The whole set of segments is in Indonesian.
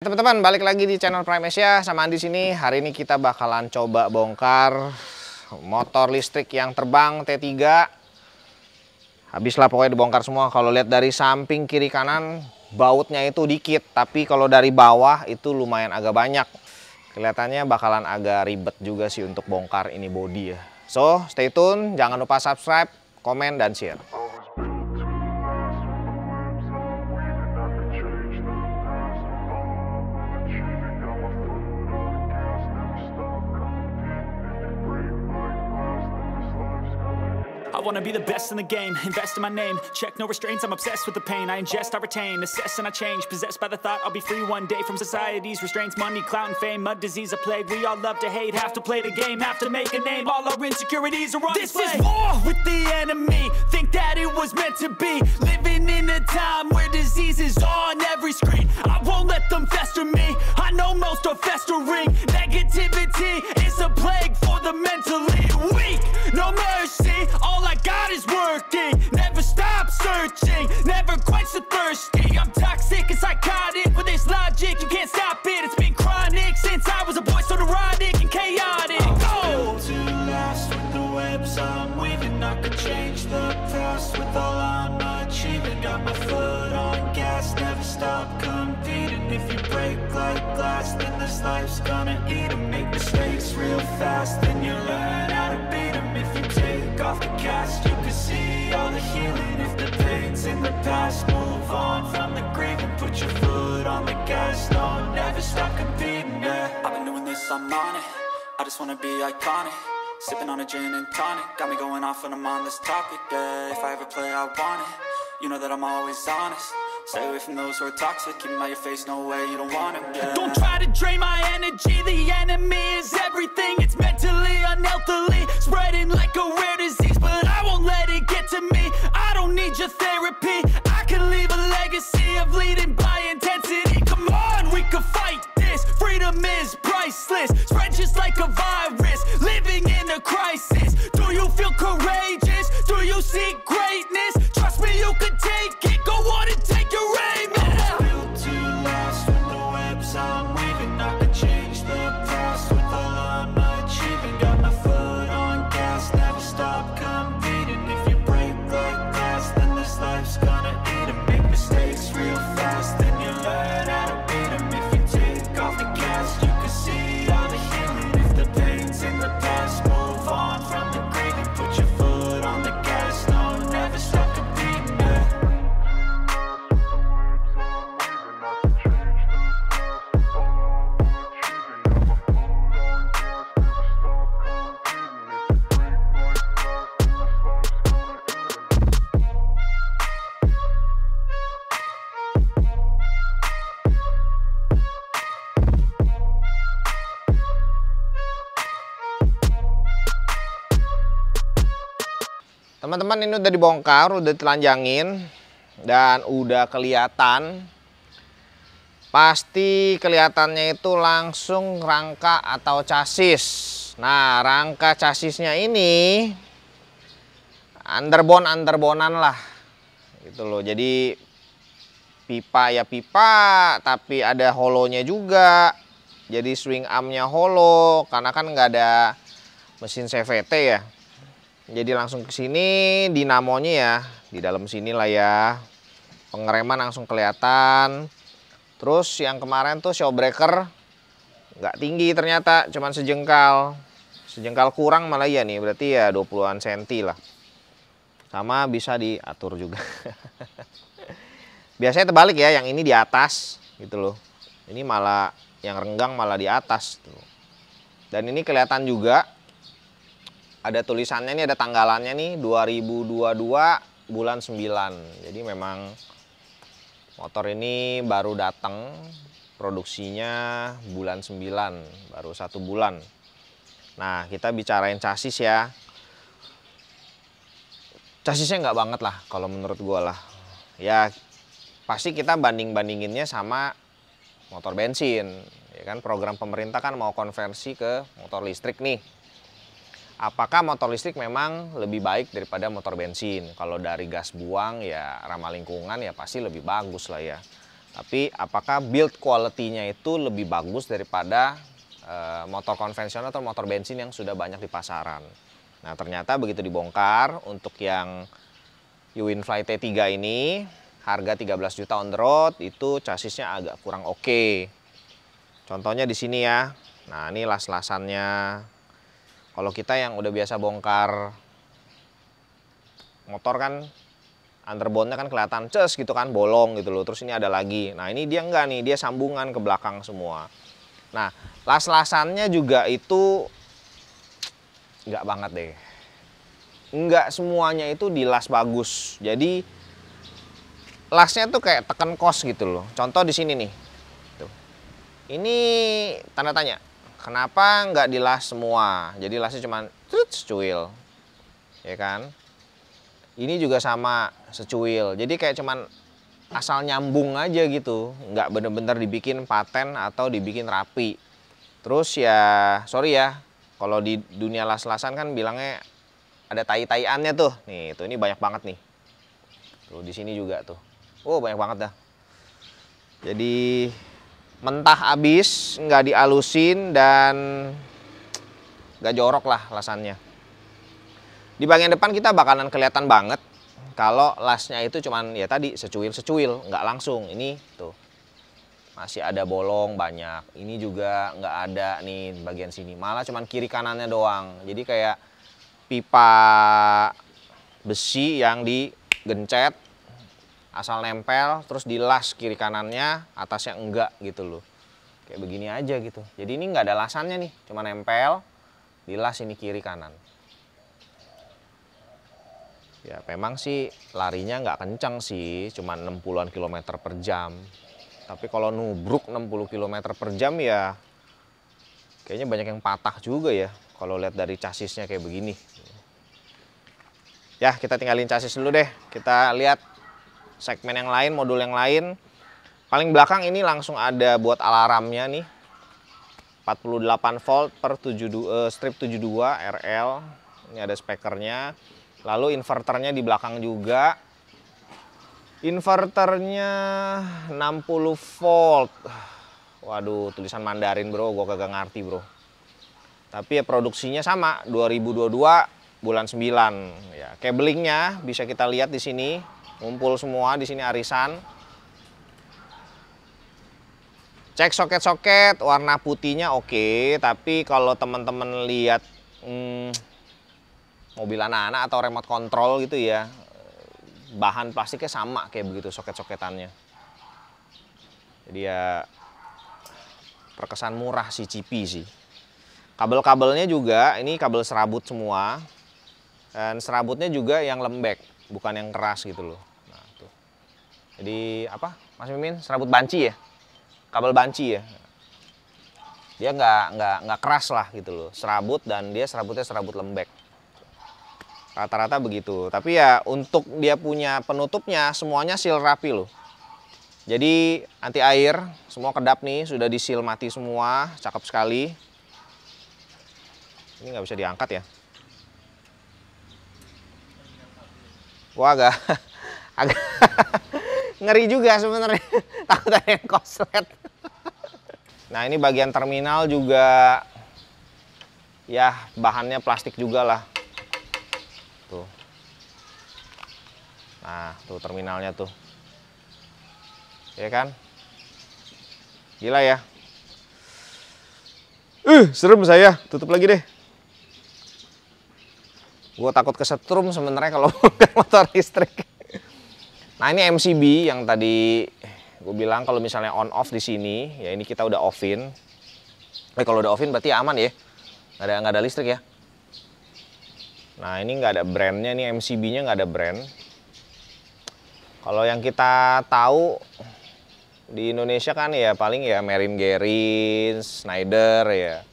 Teman-teman, balik lagi di channel Prime Asia sama Andi sini. Hari ini kita bakalan coba bongkar motor listrik yang terbang T3. Habislah pokoknya dibongkar semua. Kalau lihat dari samping kiri kanan bautnya itu dikit, tapi kalau dari bawah itu lumayan agak banyak. Kelihatannya bakalan agak ribet juga sih untuk bongkar ini bodi ya. So, stay tune, jangan lupa subscribe, komen, dan share. I wanna be the best in the game, invest in my name, check no restraints, I'm obsessed with the pain, I ingest, I retain, assess and I change, possessed by the thought I'll be free one day from society's restraints, money, clout and fame, mud, disease, a plague, we all love to hate, have to play the game, have to make a name, all our insecurities are on display. This is war with the enemy, think that it was meant to be, living in a time where disease is on every screen, I won't let them fester me, I know most are festering, negativity is a plague for the mentally weak, no mercy, all I got is working, never stop searching, never quench the thirsty, I'm toxic and psychotic, with this logic, you can't stop it, it's been chronic, since I was a boy, so neurotic and chaotic, built to last with the webs I'm weaving, I could change the past with all I'm achieving, got my foot on gas, never stop competing, if you break like glass, then this life's gonna eat 'em, make mistakes real fast, then you learn how to beat 'em, if you take off the cast, you can see all the healing, if the pain's in the past, move on from the grave and put your foot on the gas, no, never stop competing, yeah. I've been doing this, I'm on it, I just wanna be iconic, sipping on a gin and tonic, got me going off when I'm on this topic, yeah. If I ever play, I want it, you know that I'm always honest, stay away from those who are toxic, keep them out your face, no way, you don't want them, yeah. Don't try to drain my energy, the enemy is everything, it's mentally, unhealthily, spreading like a rare disease, but I won't let it get to me, I don't need your therapy, I can leave a legacy of leading by intensity, come on, we can fight this, freedom is priceless, spread just like a virus, living in a crisis, do you feel courageous, do you seek greatness, trust me you can take it, go on and take your aim, yeah. Built to last with the webs I'm weaving, I could change the past with all I'm achieving, got my foot on gas, never stop competing, if you break like glass, then this life's gonna eat 'em, make mistakes real fast, then you learn how to beat 'em, if you take off the cast, you can see all the healing, if the pain's in the past, move on from the grave and put your foot on the gas, no, never stop competing, yeah. Teman-teman, ini udah dibongkar, udah telanjangin, dan udah kelihatan. Pasti kelihatannya itu langsung rangka atau chassis. Nah, rangka chassisnya ini underbonan lah, gitu loh. Jadi pipa ya pipa, tapi ada holonya juga. Jadi swing armnya holo, karena kan nggak ada mesin CVT ya. Jadi langsung ke sini, dinamonya ya di dalam sini lah ya. Pengereman langsung kelihatan. Terus yang kemarin tuh show breaker nggak tinggi ternyata, cuman sejengkal. Sejengkal kurang malah ya nih, berarti ya 20-an senti lah. Sama bisa diatur juga. Biasanya terbalik ya, yang ini di atas gitu loh. Ini malah yang renggang malah di atas tuh. Dan ini kelihatan juga ada tulisannya nih, ada tanggalannya nih, 2022 bulan 9. Jadi memang motor ini baru datang, produksinya bulan 9, baru 1 bulan. Nah, kita bicarain chassis ya. Chassisnya nggak banget lah kalau menurut gue lah. Ya pasti kita banding-bandinginnya sama motor bensin. Ya kan, program pemerintah kan mau konversi ke motor listrik nih. Apakah motor listrik memang lebih baik daripada motor bensin? Kalau dari gas buang ya ramah lingkungan ya pasti lebih bagus lah ya. Tapi apakah build quality-nya itu lebih bagus daripada motor konvensional atau motor bensin yang sudah banyak di pasaran. Nah ternyata begitu dibongkar, untuk yang Uwinfly T3 ini harga 13 juta on the road, itu chassisnya agak kurang oke. Contohnya di sini ya. Nah ini las-lasannya. Kalau kita yang udah biasa bongkar motor kan, underbone-nya kan kelihatan ces gitu kan, bolong gitu loh. Terus ini ada lagi. Nah ini dia enggak nih, dia sambungan ke belakang semua. Nah las-lasannya juga itu enggak banget deh. Enggak semuanya itu dilas bagus. Jadi lasnya tuh kayak teken kos gitu loh. Contoh di sini nih. Tuh. Ini tanda tanya. Kenapa nggak dilas semua? Jadi lasnya cuma secuil. Ya kan? Ini juga sama secuil. Jadi kayak cuman asal nyambung aja gitu. Nggak bener-bener dibikin paten atau dibikin rapi. Terus ya, sorry ya. Kalau di dunia las-lasan kan bilangnya ada tai-taiannya tuh. Nih, tuh ini banyak banget nih. Tuh di sini juga tuh. Oh, banyak banget dah. Jadi mentah abis, nggak dialusin dan nggak jorok lah lasannya. Di bagian depan kita bakalan kelihatan banget kalau lasnya itu cuman ya tadi secuil-secuil, nggak langsung. Ini tuh masih ada bolong banyak. Ini juga nggak ada nih bagian sini. Malah cuman kiri kanannya doang. Jadi kayak pipa besi yang digencet asal nempel, terus dilas kiri kanannya, atasnya enggak gitu loh. Kayak begini aja gitu. Jadi ini nggak ada lasannya nih, cuma nempel, dilas ini kiri kanan. Ya memang sih larinya nggak kencang sih, cuma 60-an kilometer per jam. Tapi kalau nubruk 60 km per jam ya kayaknya banyak yang patah juga ya, kalau lihat dari chassisnya kayak begini. Ya kita tinggalin chassis dulu deh, kita lihat segmen yang lain, modul yang lain. Paling belakang ini langsung ada buat alarmnya nih. 48 volt per strip 72 RL. Ini ada speakernya. Lalu inverternya di belakang juga. Inverternya 60 volt. Waduh, tulisan Mandarin bro, gua kagak ngerti bro. Tapi ya produksinya sama, 2022 bulan 9. Ya, cablingnya bisa kita lihat di sini. Ngumpul semua di sini arisan. Cek soket-soket, warna putihnya oke, tapi kalau teman-teman lihat mobil anak-anak atau remote control gitu ya, bahan plastiknya sama kayak begitu soket-soketannya. Jadi ya terkesan murah sih, CP sih. Kabel-kabelnya juga ini kabel serabut semua, dan serabutnya juga yang lembek, bukan yang keras gitu loh. Nah, tuh. Jadi apa, Mas Mimin? Serabut banci ya? Kabel banci ya? Dia nggak keras lah gitu loh. Serabut dan dia serabutnya serabut lembek. Rata-rata begitu. Tapi ya untuk dia punya penutupnya semuanya seal rapi loh. Jadi anti air, semua kedap nih sudah di seal mati semua, cakep sekali. Ini nggak bisa diangkat ya? Wah agak ngeri juga sebenarnya, takut ada yang koslet. Nah ini bagian terminal juga ya bahannya plastik juga lah. Tuh. Nah tuh terminalnya tuh. Ya kan? Gila ya. Serem saya, tutup lagi deh. Gue takut kesetrum sebenarnya kalau motor listrik. Nah ini MCB yang tadi gue bilang kalau misalnya on off di sini, ya ini kita udah offin. Kalau udah offin berarti aman ya, nggak ada listrik ya. Nah ini nggak ada brandnya, nih MCB-nya nggak ada brand. Kalau yang kita tahu di Indonesia kan ya paling ya Marine Gerin, Schneider ya.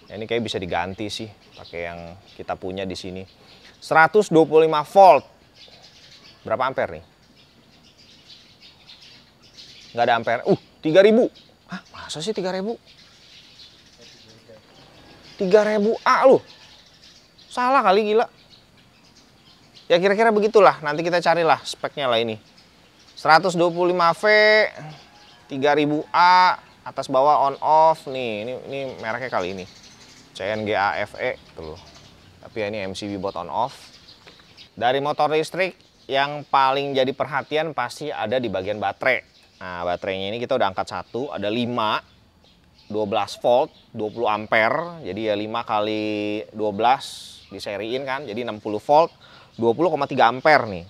Ini kayak bisa diganti sih pakai yang kita punya di sini. 125 volt. Berapa ampere nih? Nggak ada ampere. 3000. Hah, masa sih 3000? 3000 A loh. Salah kali, gila. Ya kira-kira begitulah. Nanti kita carilah speknya lah ini. 125V 3000A, atas bawah on off nih. Ini mereknya kali ini. CNGAFE tuh. Tapi ya ini MCB buat on off. Dari motor listrik yang paling jadi perhatian pasti ada di bagian baterai. Nah, baterainya ini kita udah angkat satu, ada 5, 12 volt, 20 ampere. Jadi ya 5 kali 12 diseriin kan, jadi 60 volt, 20,3 ampere nih.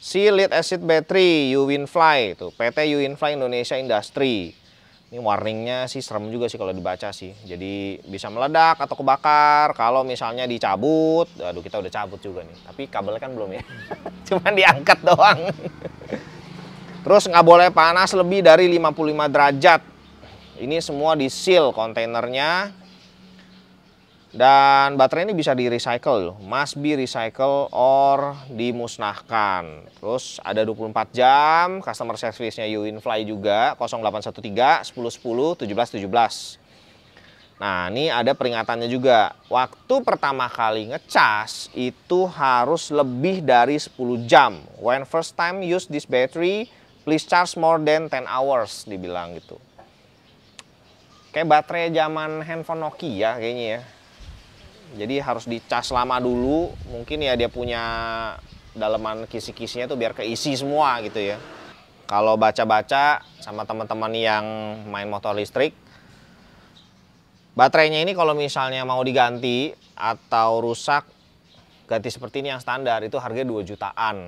Si lead acid battery Uwinfly tuh, PT Uwinfly Indonesia Industry. Ini warningnya sih serem juga sih kalau dibaca sih. Jadi bisa meledak atau kebakar kalau misalnya dicabut. Aduh, kita udah cabut juga nih. Tapi kabelnya kan belum ya. Cuman diangkat doang. Terus nggak boleh panas lebih dari 55 derajat. Ini semua di seal kontainernya. Dan baterai ini bisa di recycle, must be recycle or dimusnahkan. Terus ada 24 jam, customer service-nya Uwinfly juga, 0813 1010 1717. Nah, ini ada peringatannya juga. Waktu pertama kali ngecas itu harus lebih dari 10 jam. When first time use this battery, please charge more than 10 hours, dibilang gitu. Kayak baterai zaman handphone Nokia kayaknya ya. Jadi harus dicas lama dulu, mungkin ya dia punya daleman kisi-kisinya tuh biar keisi semua gitu ya. Kalau baca-baca sama teman-teman yang main motor listrik, baterainya ini kalau misalnya mau diganti atau rusak, ganti seperti ini yang standar itu harganya 2 jutaan.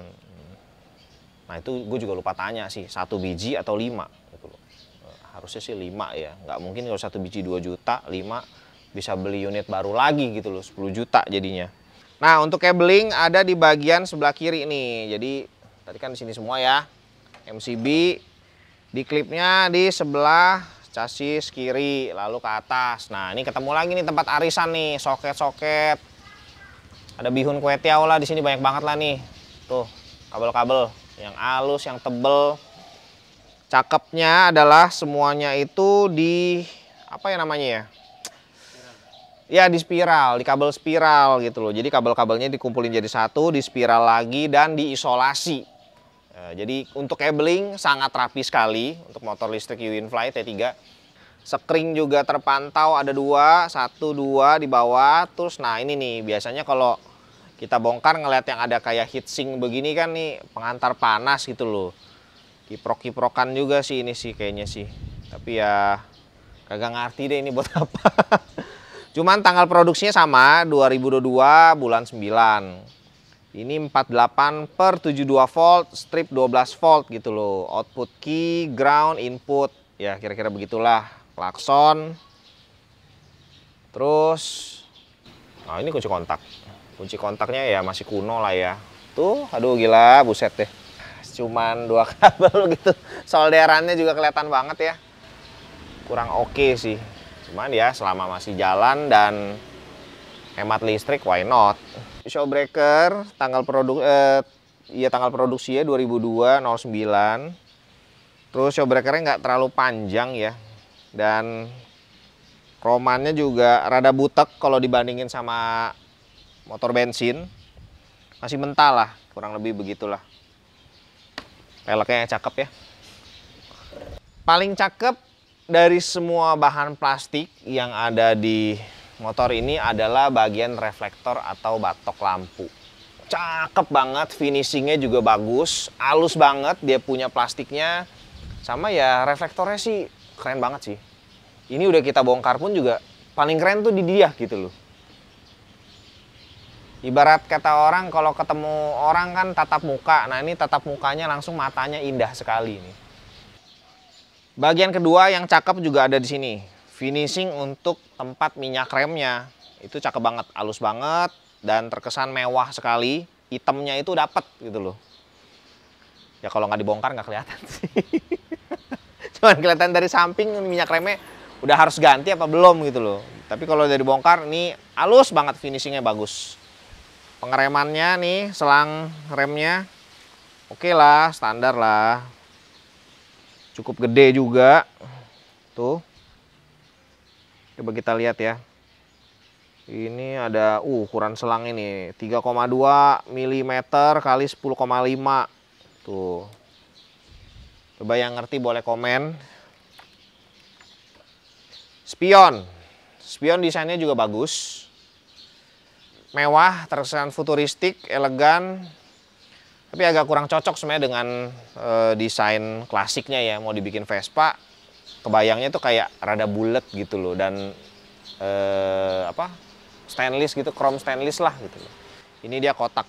Nah itu gue juga lupa tanya sih, 1 biji atau 5 gitu loh. Harusnya sih 5 ya, nggak mungkin kalau 1 biji 2 juta, 5 bisa beli unit baru lagi gitu loh, 10 juta jadinya. Nah, untuk cabling ada di bagian sebelah kiri nih. Jadi tadi kan di sini semua ya. MCB di klipnya di sebelah chassis kiri lalu ke atas. Nah, ini ketemu lagi nih tempat arisan nih, soket-soket. Ada bihun kue tiaw lah di sini banyak banget lah nih. Tuh, kabel-kabel yang halus, yang tebel. Cakepnya adalah semuanya itu di apa ya namanya ya? Ya di spiral, di kabel spiral gitu loh. Jadi kabel-kabelnya dikumpulin jadi satu, di spiral lagi dan diisolasi. Jadi untuk cabling sangat rapi sekali untuk motor listrik Uwinfly T3. Sekring juga terpantau ada 2, 1, 2 di bawah. Terus nah ini nih biasanya kalau kita bongkar ngeliat yang ada kayak heatsink begini kan nih pengantar panas gitu loh. Kiprok-kiprokan juga sih ini sih kayaknya sih. Tapi ya kagak ngerti deh ini buat apa. Cuman tanggal produksinya sama, 2022 bulan 9. Ini 48/72 volt, strip 12 volt gitu loh. Output key, ground, input. Ya kira-kira begitulah. Klakson. Terus, nah ini kunci kontak. Kunci kontaknya ya masih kuno lah ya. Tuh, aduh gila, buset deh. Cuman 2 kabel gitu. Solderannya juga kelihatan banget ya. Kurang oke sih. Cuman ya selama masih jalan dan hemat listrik, why not? Show breaker tanggal produksinya 2002 09. Terus show breakernya nggak terlalu panjang ya. Dan kromannya juga rada butek kalau dibandingin sama motor bensin. Masih mentah lah, kurang lebih begitulah. Peleknya cakep ya. Paling cakep dari semua bahan plastik yang ada di motor ini adalah bagian reflektor atau batok lampu. Cakep banget, finishingnya juga bagus, halus banget dia punya plastiknya. Sama ya reflektornya sih keren banget sih. Ini udah kita bongkar pun juga paling keren tuh di dia gitu loh. Ibarat kata orang kalau ketemu orang kan tatap muka, nah ini tatap mukanya langsung matanya indah sekali nih. Bagian kedua yang cakep juga ada di sini. Finishing untuk tempat minyak remnya. Itu cakep banget, halus banget dan terkesan mewah sekali. Hitamnya itu dapet gitu loh. Ya kalau nggak dibongkar nggak kelihatan sih. Cuman kelihatan dari samping minyak remnya udah harus ganti apa belum gitu loh. Tapi kalau dari bongkar ini halus banget, finishingnya bagus. Pengeremannya nih, selang remnya oke lah, standar lah. Cukup gede juga. Tuh. Coba kita lihat ya. Ini ada ukuran selang ini 3,2 mm kali 10,5. Tuh. Coba yang ngerti boleh komen. Spion. Spion desainnya juga bagus. Mewah, terkesan futuristik, elegan. Tapi agak kurang cocok sebenarnya dengan desain klasiknya ya. Mau dibikin Vespa, kebayangnya tuh kayak rada bulat gitu loh. Dan stainless gitu, chrome stainless lah gitu loh. Ini dia kotak.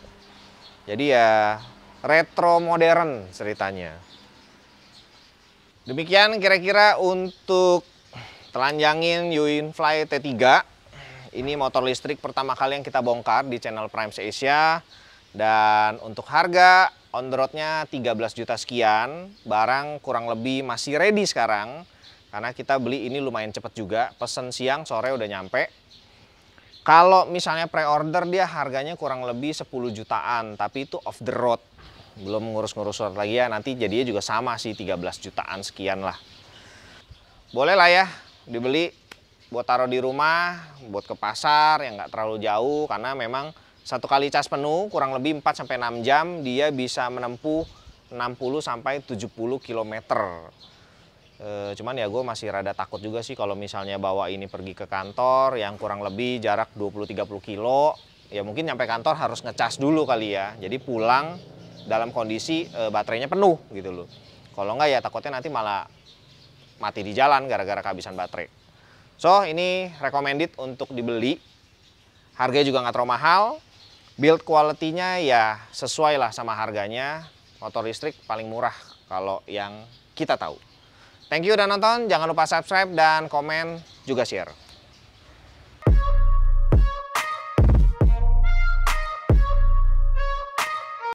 Jadi ya retro modern ceritanya. Demikian kira-kira untuk telanjangin Yuinfly T3. Ini motor listrik pertama kali yang kita bongkar di channel Primes Asia. Dan untuk harga on the road-nya 13 juta sekian. Barang kurang lebih masih ready sekarang. Karena kita beli ini lumayan cepet juga. Pesen siang, sore udah nyampe. Kalau misalnya pre-order dia harganya kurang lebih 10 jutaan. Tapi itu off the road. Belum ngurus-ngurus surat lagi ya. Nanti jadinya juga sama sih 13 jutaan sekian lah. Boleh lah ya dibeli. Buat taruh di rumah, buat ke pasar yang nggak terlalu jauh, karena memang satu kali cas penuh kurang lebih 4-6 jam dia bisa menempuh 60-70 km. Cuman ya gue masih rada takut juga sih kalau misalnya bawa ini pergi ke kantor yang kurang lebih jarak 20-30 kilo, ya mungkin nyampe kantor harus ngecas dulu kali ya. Jadi pulang dalam kondisi baterainya penuh gitu loh. Kalau nggak ya takutnya nanti malah mati di jalan gara-gara kehabisan baterai. So, ini recommended untuk dibeli. Harganya juga nggak terlalu mahal. Build quality-nya ya sesuai lah sama harganya. Motor listrik paling murah kalau yang kita tahu. Thank you udah nonton. Jangan lupa subscribe dan komen juga share.